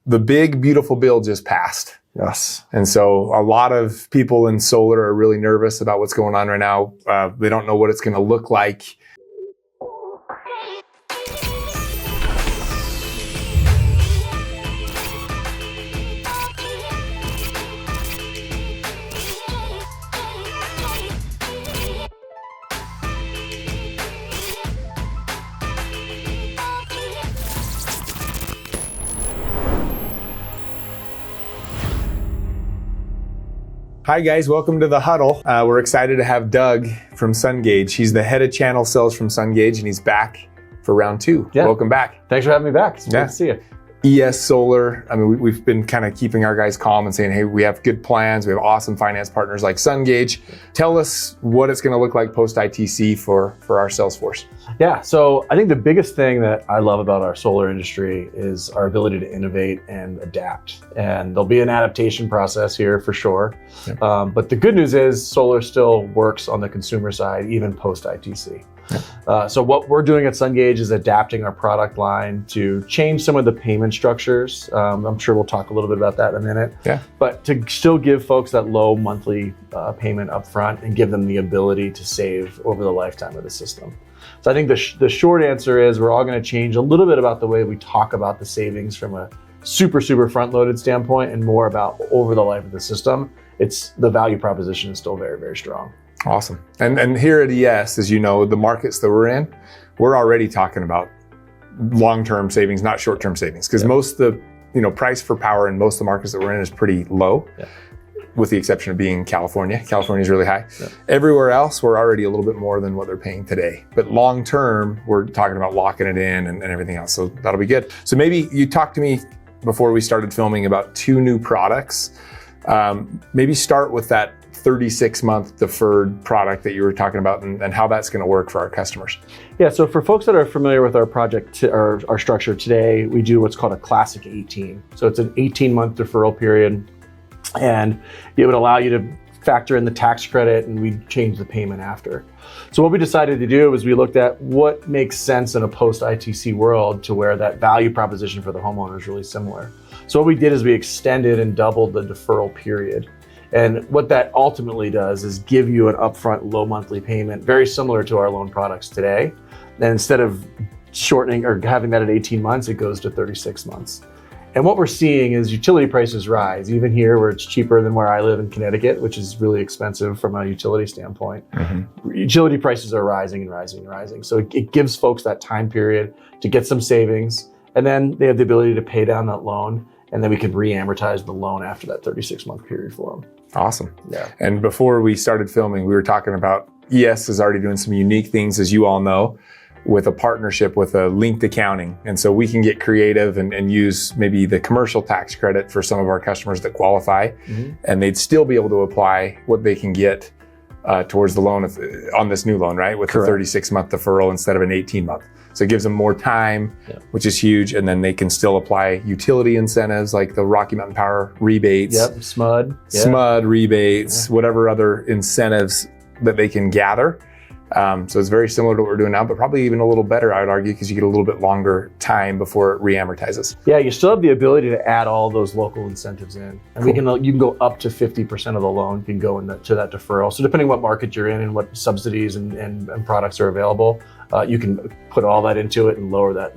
the big, beautiful bill just passed. Yes. And so a lot of people in solar are really nervous about what's going on right now. They don't know what it's going to look like. Hi guys, welcome to the Huddle. We're excited to have Doug from Sungage. He's the head of channel sales from Sungage, and he's back for round 2. Yeah. Welcome back. Thanks for having me back. It's great to see you. ES Solar, I mean, we've been kind of keeping our guys calm and saying, hey, we have good plans. We have awesome finance partners like Sungage. Tell us what it's going to look like post-ITC for our sales force. Yeah, so I think the biggest thing that I love about our solar industry is our ability to innovate and adapt. And there'll be an adaptation process here for sure. Yep. But the good news is solar still works on the consumer side, even post-ITC. Yep. So what we're doing at Sungage is adapting our product line to change some of the payment structures. I'm sure we'll talk a little bit about that in a minute. Yeah. But to still give folks that low monthly payment up front and give them the ability to save over the lifetime of the system. So I think the short answer is we're all going to change a little bit about the way we talk about the savings from a super front-loaded standpoint and more about over the life of the system. It's the value proposition is still very, very strong. Awesome. And here at ES, as you know, the markets that we're in, we're already talking about long-term savings, not short-term savings, because most of the price for power in most of the markets that we're in is pretty low. Yeah. With the exception of being California. California is really high. Yeah. Everywhere else, we're already a little bit more than what they're paying today. But long term, we're talking about locking it in and everything else. So that'll be good. So maybe you talked to me before we started filming about 2 new products. Maybe start with that 36-month deferred product that you were talking about and how that's going to work for our customers. Yeah, so for folks that are familiar with our project, our structure today, we do what's called a classic 18. So it's an 18-month deferral period. And it would allow you to factor in the tax credit and we change the payment after. So what we decided to do was we looked at what makes sense in a post-ITC world to where that value proposition for the homeowner is really similar. So what we did is we extended and doubled the deferral period. And what that ultimately does is give you an upfront low monthly payment, very similar to our loan products today. And instead of shortening or having that at 18 months, it goes to 36 months. And what we're seeing is utility prices rise, even here where it's cheaper than where I live in Connecticut, which is really expensive from a utility standpoint. Mm-hmm. Utility prices are rising and rising and rising. So it gives folks that time period to get some savings, and then they have the ability to pay down that loan, and then we can re-amortize the loan after that 36-month period for them. Awesome. Yeah. And before we started filming, we were talking about ES is already doing some unique things, as you all know, with a partnership with a linked accounting. And so we can get creative and use maybe the commercial tax credit for some of our customers that qualify, and they'd still be able to apply what they can get towards the loan on this new loan, right? With Correct. A 36-month deferral instead of an 18-month. So it gives them more time, which is huge. And then they can still apply utility incentives like the Rocky Mountain Power rebates. Yep, SMUD. SMUD rebates, whatever other incentives that they can gather. So it's very similar to what we're doing now, but probably even a little better, I would argue, because you get a little bit longer time before it re-amortizes. Yeah, you still have the ability to add all those local incentives in. And cool. You can go up to 50% of the loan can go to that deferral. So depending what market you're in and what subsidies and products are available, you can put all that into it and lower that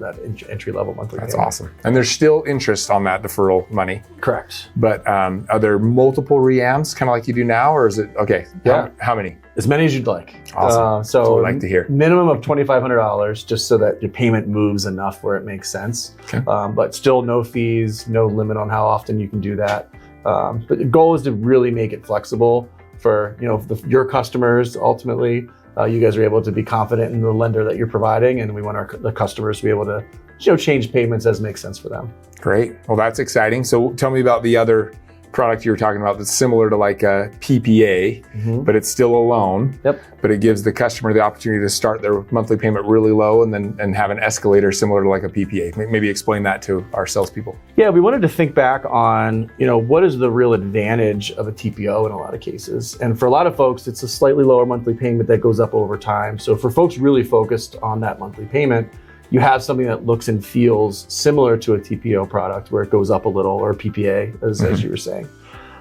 entry level monthly payment. That's awesome. And there's still interest on that deferral money. Correct. But are there multiple reams, kind of like you do now, or is it, okay, how many? As many as you'd like. Awesome. So that's what I'd like to hear. Minimum of $2,500, just so that your payment moves enough where it makes sense. Okay. But still no fees, no limit on how often you can do that. But the goal is to really make it flexible for your customers. Ultimately, you guys are able to be confident in the lender that you're providing, and we want the customers to be able to change payments as makes sense for them. Great. Well, that's exciting. So tell me about the other product you were talking about that's similar to like a PPA, but it's still a loan. Yep. But it gives the customer the opportunity to start their monthly payment really low and have an escalator similar to like a PPA. Maybe explain that to our salespeople. Yeah, we wanted to think back on, what is the real advantage of a TPO in a lot of cases. And for a lot of folks, it's a slightly lower monthly payment that goes up over time. So for folks really focused on that monthly payment, you have something that looks and feels similar to a TPO product where it goes up a little, or PPA, as you were saying.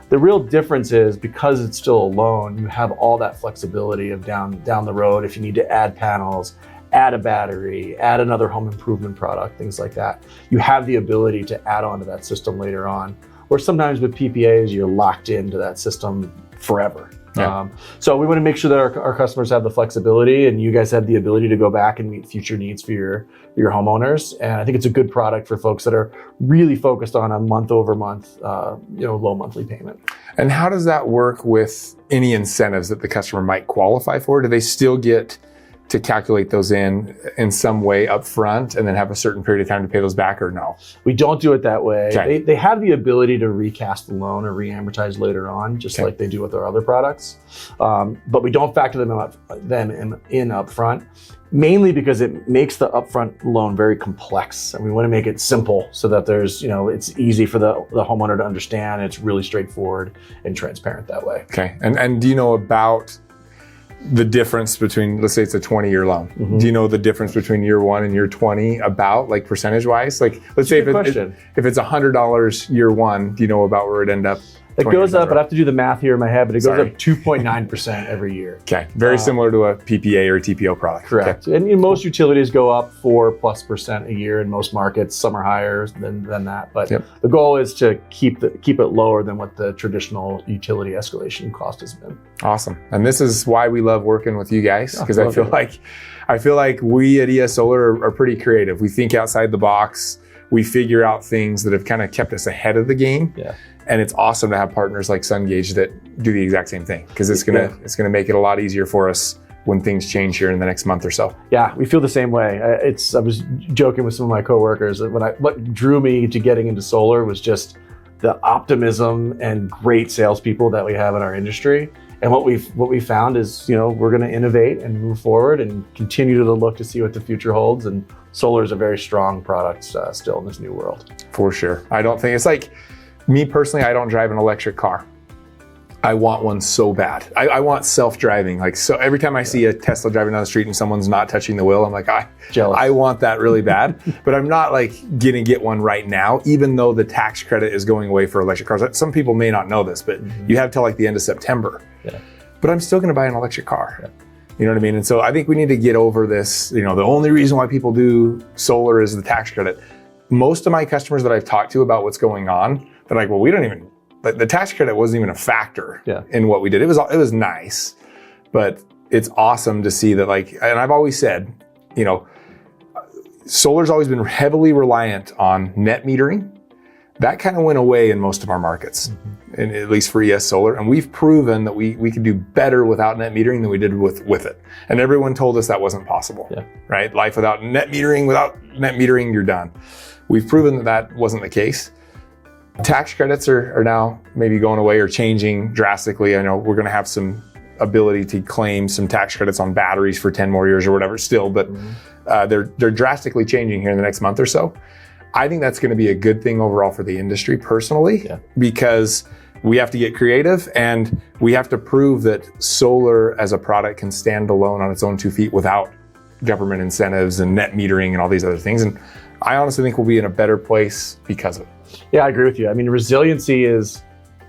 The real difference is because it's still a loan, you have all that flexibility of down the road if you need to add panels, add a battery, add another home improvement product, things like that. You have the ability to add on to that system later on. Or sometimes with PPAs, you're locked into that system forever. Yeah. So we want to make sure that our customers have the flexibility, and you guys have the ability to go back and meet future needs for your homeowners. And I think it's a good product for folks that are really focused on a month over month, low monthly payment. And how does that work with any incentives that the customer might qualify for? Do they still get to calculate those in some way up front and then have a certain period of time to pay those back, or no? We don't do it that way. Okay. They have the ability to recast the loan or re-amortize later on, just like they do with our other products. But we don't factor them in up front, mainly because it makes the upfront loan very complex. And we want to make it simple so that there's, it's easy for the homeowner to understand. It's really straightforward and transparent that way. Okay. And do you know about the difference between, let's say it's a 20-year loan. Mm-hmm. Do you know the difference between year 1 and year 20 about, like, percentage-wise? Like, let's say if it's $100 year 1, do you know about where it end up? It goes up, but I have to do the math here in my head, but it goes up 2.9% every year. Okay, very similar to a PPA or a TPO product. Correct. Okay. And most utilities go up 4+% a year in most markets. Some are higher than that, but the goal is to keep it lower than what the traditional utility escalation cost has been. Awesome. And this is why we love working with you guys, because I feel like we at ES Solar are pretty creative. We think outside the box. We figure out things that have kind of kept us ahead of the game. Yeah. And it's awesome to have partners like Sungage that do the exact same thing, because it's gonna make it a lot easier for us when things change here in the next month or so. Yeah, we feel the same way. I was joking with some of my coworkers that what drew me to getting into solar was just the optimism and great salespeople that we have in our industry. And what we found is, we're going to innovate and move forward and continue to look to see what the future holds. And solar is a very strong product still in this new world. For sure. I don't think it's like me personally. I don't drive an electric car. I want one so bad. I want self-driving. So every time I see a Tesla driving down the street and someone's not touching the wheel, I'm like, jealous. I want that really bad. But I'm not gonna get one right now, even though the tax credit is going away for electric cars. Some people may not know this, but you have till the end of September. Yeah. But I'm still gonna buy an electric car. Yeah. You know what I mean? And so I think we need to get over this. The only reason why people do solar is the tax credit. Most of my customers that I've talked to about what's going on, they're like, well, we don't even. But the tax credit wasn't even a factor in what we did. It was nice, but it's awesome to see that, and I've always said, solar's always been heavily reliant on net metering. That kind of went away in most of our markets, and at least for ES Solar. And we've proven that we could do better without net metering than we did with it. And everyone told us that wasn't possible, right? Life without net metering, you're done. We've proven that wasn't the case. Tax credits are now maybe going away or changing drastically. I know we're going to have some ability to claim some tax credits on batteries for 10 more years or whatever still, but they're drastically changing here in the next month or so. I think that's going to be a good thing overall for the industry personally, because we have to get creative and we have to prove that solar as a product can stand alone on its own 2 feet without government incentives and net metering and all these other things. And I honestly think we'll be in a better place because of it. Yeah, I agree with you. I mean, resiliency is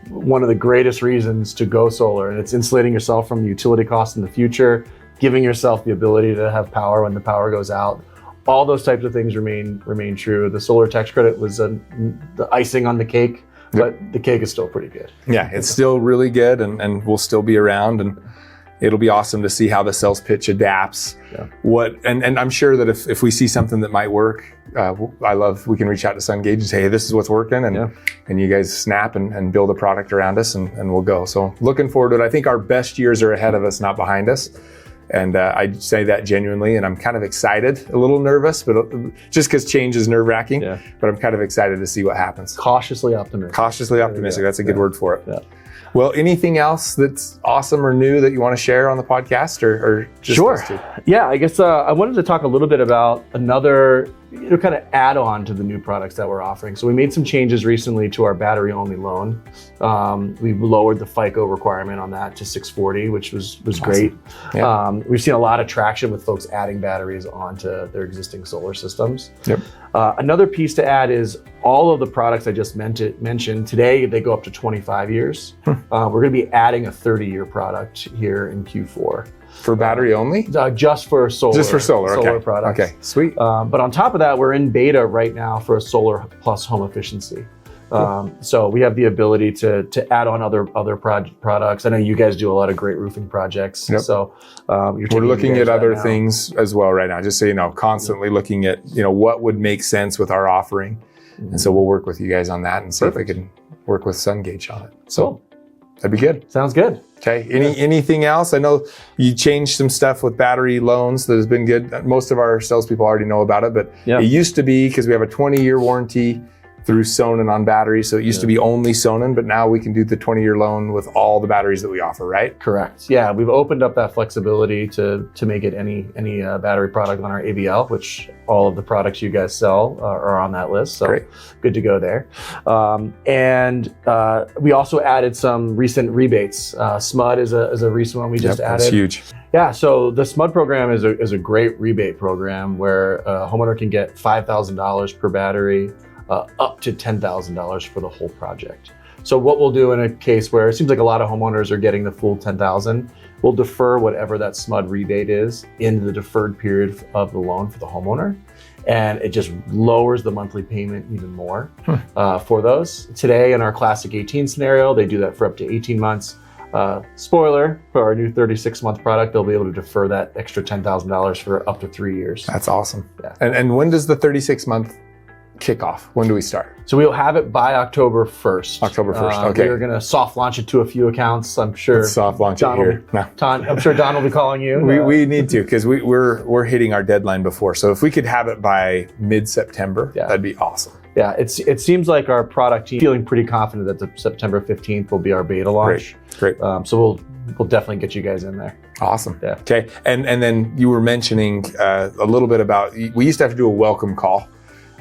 one of the greatest reasons to go solar, and it's insulating yourself from the utility costs in the future, giving yourself the ability to have power when the power goes out. All those types of things remain true. The solar tax credit was the icing on the cake, but the cake is still pretty good. Yeah, it's still really good, and we'll still be around, and it'll be awesome to see how the sales pitch adapts. And I'm sure that if we see something that might work, we can reach out to Sungage and say, hey, this is what's working, and you guys snap and build a product around us, and we'll go. So looking forward to it. I think our best years are ahead of us, not behind us. And I say that genuinely, and I'm kind of excited, a little nervous, but just because change is nerve-wracking, but I'm kind of excited to see what happens. Cautiously optimistic. That's a good word for it. Yeah. Well, anything else that's awesome or new that you want to share on the podcast, or just Sure. Yeah, I guess I wanted to talk a little bit about another kind of add on to the new products that we're offering. So we made some changes recently to our battery only loan. We lowered the FICO requirement on that to 640, which was awesome. Great. Yeah. We've seen a lot of traction with folks adding batteries onto their existing solar systems. Yep. Another piece to add is all of the products I just mentioned today, they go up to 25 years. We're going to be adding a 30-year product here in Q4. For battery only? Just for solar. Just for solar, okay. Products. Okay, sweet. But on top of that, we're in beta right now for a solar plus home efficiency. So we have the ability to add on other products. I know you guys do a lot of great roofing projects. Yep. So we're looking at other things as well right now. Just so you know, constantly looking at what would make sense with our offering, and so we'll work with you guys on that and see if we can work with Sungage on it. So cool. That'd be good. Sounds good. Okay. Anything else? I know you changed some stuff with battery loans that has been good. Most of our salespeople already know about it, but it used to be, because we have a 20-year warranty through Sonnen on batteries. So it used to be only Sonnen, but now we can do the 20-year loan with all the batteries that we offer, right? Correct. Yeah, we've opened up that flexibility to make it any battery product on our ABL, which all of the products you guys sell are on that list. So Great. Good to go there. And we also added some recent rebates. SMUD is a recent one we just added. That's huge. Yeah, so the SMUD program is a great rebate program where a homeowner can get $5,000 per battery, up to $10,000 for the whole project. So what we'll do in a case where it seems like a lot of homeowners are getting the full $10,000, we'll defer whatever that SMUD rebate is into the deferred period of the loan for the homeowner. And it just lowers the monthly payment even more for those. Today in our classic 18 scenario, they do that for up to 18 months. Spoiler, for our new 36-month product, they'll be able to defer that extra $10,000 for up to 3 years. That's awesome. Yeah. And when does the 36-month kick off? When do we start? So we'll have it by October 1st. October 1st, okay. We're going to soft launch it to a few accounts. I'm sure. Let's soft launch it here. No. I'm sure Don will be calling you. We need to, because we're hitting our deadline before. So if we could have it by mid-September, that'd be awesome. Yeah, it seems like our product team feeling pretty confident that the September 15th will be our beta launch. Great. So we'll definitely get you guys in there. Awesome. Yeah. Okay. And then you were mentioning a little bit about, we used to have to do a welcome call.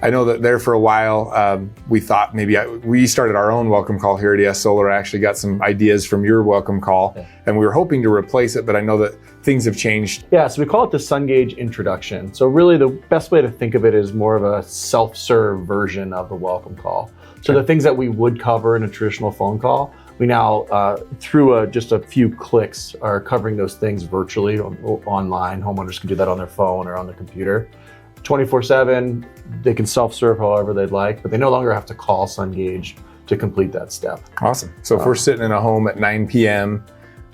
I know that there for a while, we thought maybe we started our own welcome call here at ES Solar. I actually got some ideas from your welcome call, and we were hoping to replace it, but I know that things have changed. Yeah, so we call it the Sungage introduction. So really the best way to think of it is more of a self-serve version of the welcome call. So the things that we would cover in a traditional phone call, we now, through just a few clicks, are covering those things virtually online. Homeowners can do that on their phone or on their computer. 24/7, they can self-serve however they'd like, but they no longer have to call Sungage to complete that step. Awesome. So if we're sitting in a home at 9 p.m.,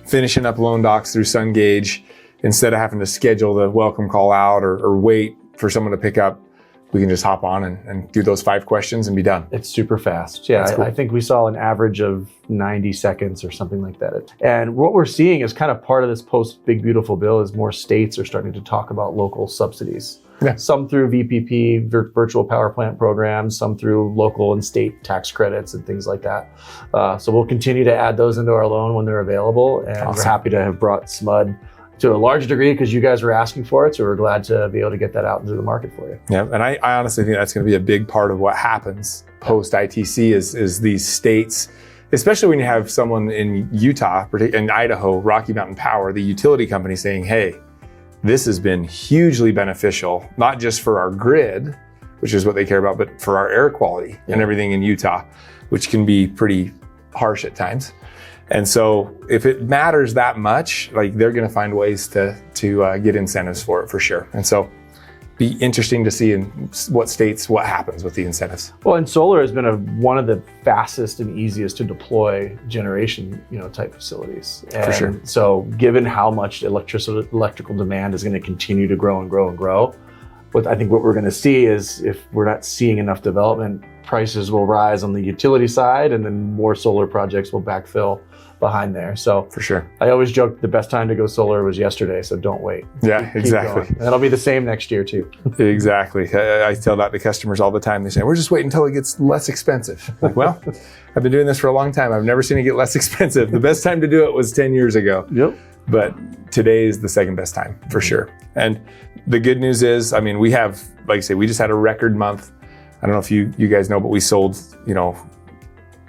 finishing up loan docs through Sungage, instead of having to schedule the welcome call out or wait for someone to pick up, we can just hop on and do those 5 questions and be done. It's super fast. Yeah, cool. I think we saw an average of 90 seconds or something like that. And what we're seeing is kind of part of this post Big Beautiful Bill is more states are starting to talk about local subsidies. Yeah. Some through VPP, virtual power plant programs, some through local and state tax credits and things like that. So we'll continue to add those into our loan when they're available. And we're happy to have brought SMUD to a large degree because you guys were asking for it. So we're glad to be able to get that out into the market for you. Yeah, and I honestly think that's going to be a big part of what happens post ITC is these states, especially when you have someone in Utah, in Idaho, Rocky Mountain Power, the utility company saying, hey, this has been hugely beneficial, not just for our grid, which is what they care about, but for our air quality and everything in Utah, which can be pretty harsh at times. And so if it matters that much, like they're going to find ways to get incentives for it for sure. And so be interesting to see in what states, what happens with the incentives. Well, and solar has been one of the fastest and easiest to deploy generation, type facilities. And for sure. So given how much electrical demand is going to continue to grow and grow and grow, I think what we're going to see is if we're not seeing enough development, prices will rise on the utility side and then more solar projects will backfill behind there. So for sure. I always joke the best time to go solar was yesterday, so don't wait. Yeah, exactly. And that'll be the same next year too. Exactly. I tell that to customers all the time. They say, we're just waiting until it gets less expensive. Like, well, I've been doing this for a long time. I've never seen it get less expensive. The best time to do it was 10 years ago. Yep. But today is the second best time for sure. And the good news is, I mean, we have, like I say, we just had a record month. I don't know if you guys know, but we sold,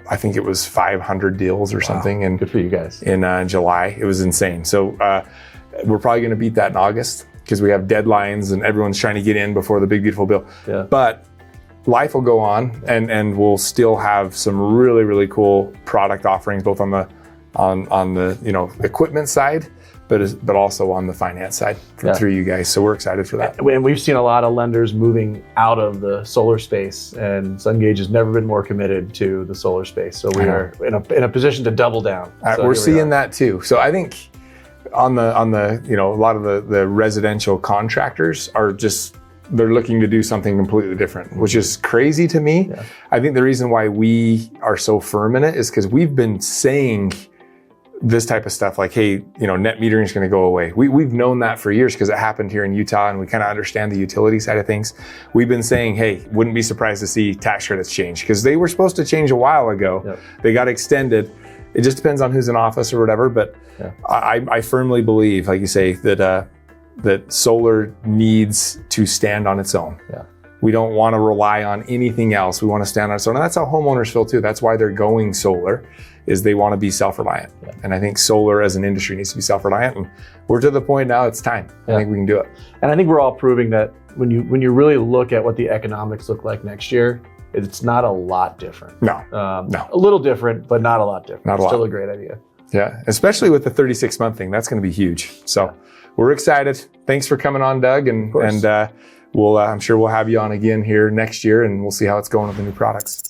I think it was 500 deals or something. And good for you guys. In July. It was insane. So we're probably going to beat that in August because we have deadlines and everyone's trying to get in before the big, beautiful bill. Yeah. But life will go on, and we'll still have some really, really cool product offerings, both on the equipment side, but also on the finance side through you guys. So we're excited for that. And we've seen a lot of lenders moving out of the solar space, and Sungage has never been more committed to the solar space. So we are in a position to double down. We're seeing that too. So I think on the a lot of the residential contractors are they're looking to do something completely different, which is crazy to me. Yeah. I think the reason why we are so firm in it is because we've been saying this type of stuff like, hey, net metering is going to go away. We've known that for years because it happened here in Utah, and we kind of understand the utility side of things. We've been saying, hey, wouldn't be surprised to see tax credits change because they were supposed to change a while ago. Yep. They got extended. It just depends on who's in office or whatever. But I firmly believe, like you say, that solar needs to stand on its own. Yeah. We don't want to rely on anything else. We want to stand on its own. And that's how homeowners feel too. That's why they're going solar, is they want to be self-reliant. Yeah. And I think solar as an industry needs to be self-reliant. And we're to the point now, it's time. I think we can do it. And I think we're all proving that when you really look at what the economics look like next year, it's not a lot different. No. A little different, but not a lot different. Not a lot. Still a great idea. Yeah, especially with the 36-month thing. That's going to be huge. So we're excited. Thanks for coming on, Doug. And I'm sure we'll have you on again here next year, and we'll see how it's going with the new products.